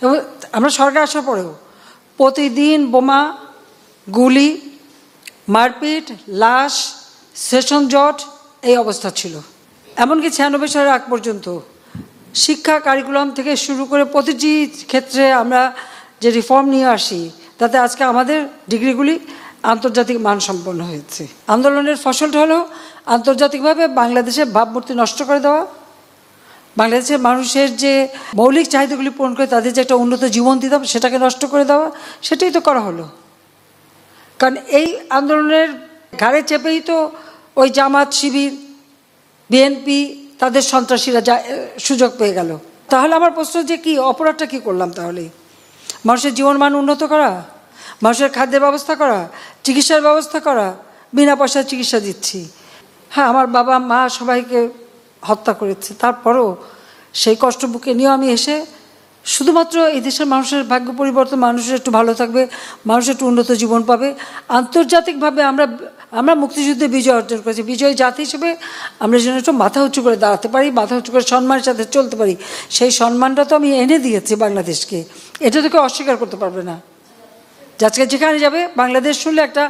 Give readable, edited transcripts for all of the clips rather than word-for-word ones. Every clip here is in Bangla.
এবং আমরা সরকার আসার পরেও প্রতিদিন বোমা, গুলি, মারপিট, লাশ, সেশন জট এই অবস্থা ছিল। এমনকি 96 সালের আগ পর্যন্ত শিক্ষা কারিকুলাম থেকে শুরু করে প্রতিটি ক্ষেত্রে আমরা যে রিফর্ম নিয়ে আসি, তাতে আজকে আমাদের ডিগ্রিগুলি আন্তর্জাতিক মানসম্পন্ন হয়েছে। আন্দোলনের ফসলটা হলো আন্তর্জাতিকভাবে বাংলাদেশের ভাবমূর্তি নষ্ট করে দেওয়া, বাংলাদেশের মানুষের যে মৌলিক চাহিদাগুলি পূরণ করে তাদের যে একটা উন্নত জীবন দিতে হবে সেটাকে নষ্ট করে দেওয়া, সেটাই তো করা হলো। কারণ এই আন্দোলনের ঘাড়ে চেপেই তো ওই জামাত, শিবির, বিএনপি তাদের সন্ত্রাসীরা যা সুযোগ পেয়ে গেল। তাহলে আমার প্রশ্ন যে কি অপরাধটা কি করলাম? তাহলে মানুষের জীবনমান উন্নত করা, মানুষের খাদ্যের ব্যবস্থা করা, চিকিৎসার ব্যবস্থা করা, বিনা পয়সায় চিকিৎসা দিচ্ছি। হ্যাঁ, আমার বাবা মা সবাইকে হত্যা করেছে, তারপরও সেই কষ্ট বুকে নিয়েও আমি এসে শুধুমাত্র এই দেশের মানুষের ভাগ্য পরিবর্তন, মানুষের একটু ভালো থাকবে, মানুষের একটু উন্নত জীবন পাবে। আন্তর্জাতিকভাবে আমরা মুক্তিযুদ্ধে বিজয় অর্জন করেছি। বিজয়ী জাতি হিসেবে আমরা যেন একটু মাথা উঁচু করে দাঁড়াতে পারি, মাথা উঁচু করে সম্মানের সাথে চলতে পারি, সেই সম্মানটা তো আমি এনে দিয়েছি বাংলাদেশকে। এটা তো কেউ অস্বীকার করতে পারবে না। আজকে যেখানে যাবে বাংলাদেশ শুনলে একটা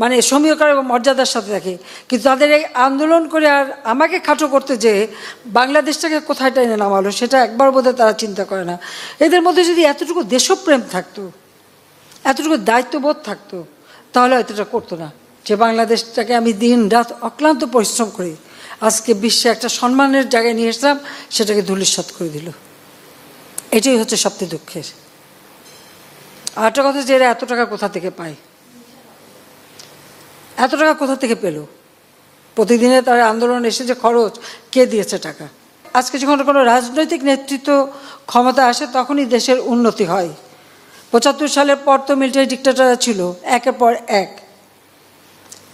মানে সমীকরণ এবং মর্যাদার সাথে থাকে, কিন্তু তাদের এই আন্দোলন করে আর আমাকে খাটো করতে যে বাংলাদেশটাকে কোথায় টেনে নামালো সেটা একবার বোধহয় তারা চিন্তা করে না। এদের মধ্যে যদি এতটুকু দেশপ্রেম থাকতো, এতটুকু দায়িত্ববোধ থাকতো, তাহলে এতটা করতো না যে বাংলাদেশটাকে আমি দিন রাত অক্লান্ত পরিশ্রম করে আজকে বিশ্বে একটা সম্মানের জায়গায় নিয়ে এসলাম, সেটাকে ধূলিসাৎ করে দিল। এটাই হচ্ছে সবচেয়ে দুঃখের। আর একটা কথা যে এরা এত টাকা কোথা থেকে পায়, এত টাকা কোথা থেকে পেল? প্রতিদিনে তার আন্দোলন এসে যে খরচ, কে দিয়েছে টাকা? আজকে যখন কোনো রাজনৈতিক নেতৃত্ব ক্ষমতা আসে তখনই দেশের উন্নতি হয়। 75 সালের পর তো মিলিটারি ডিক্টেটররা ছিল একের পর এক,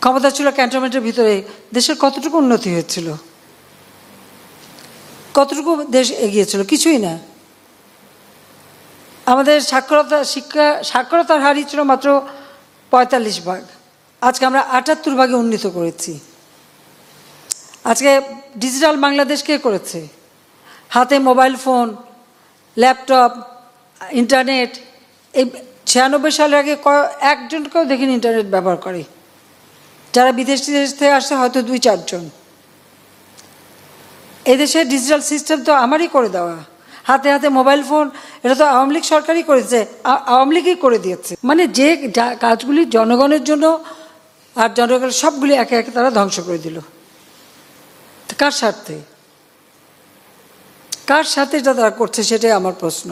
ক্ষমতা ছিল ক্যান্টনমেন্টের ভিতরে। দেশের কতটুকু উন্নতি হয়েছিল? কতটুকু দেশ এগিয়েছিল? কিছুই না। আমাদের সাক্ষরতার হারই ছিল মাত্র 45 ভাগ, আজকে আমরা 78 ভাগে উন্নীত করেছি। আজকে ডিজিটাল বাংলাদেশ কে করেছে? হাতে মোবাইল ফোন, ল্যাপটপ, ইন্টারনেট। এই 96 সালের আগে একজনকেও দেখিনি ইন্টারনেট ব্যবহার করে। যারা বিদেশ থেকে আসছে হয়তো 2-4 জন। এদেশের ডিজিটাল সিস্টেম তো আমারই করে দেওয়া। হাতে হাতে মোবাইল ফোন, এটা তো আওয়ামী লীগ সরকারই করেছে, আওয়ামী লীগই করে দিয়েছে। মানে যে কাজগুলি জনগণের জন্য আর জনগণের সবগুলি একে একে তারা ধ্বংস করে দিল। কার স্বার্থে? কার সাথে এটা তারা করছে সেটাই আমার প্রশ্ন।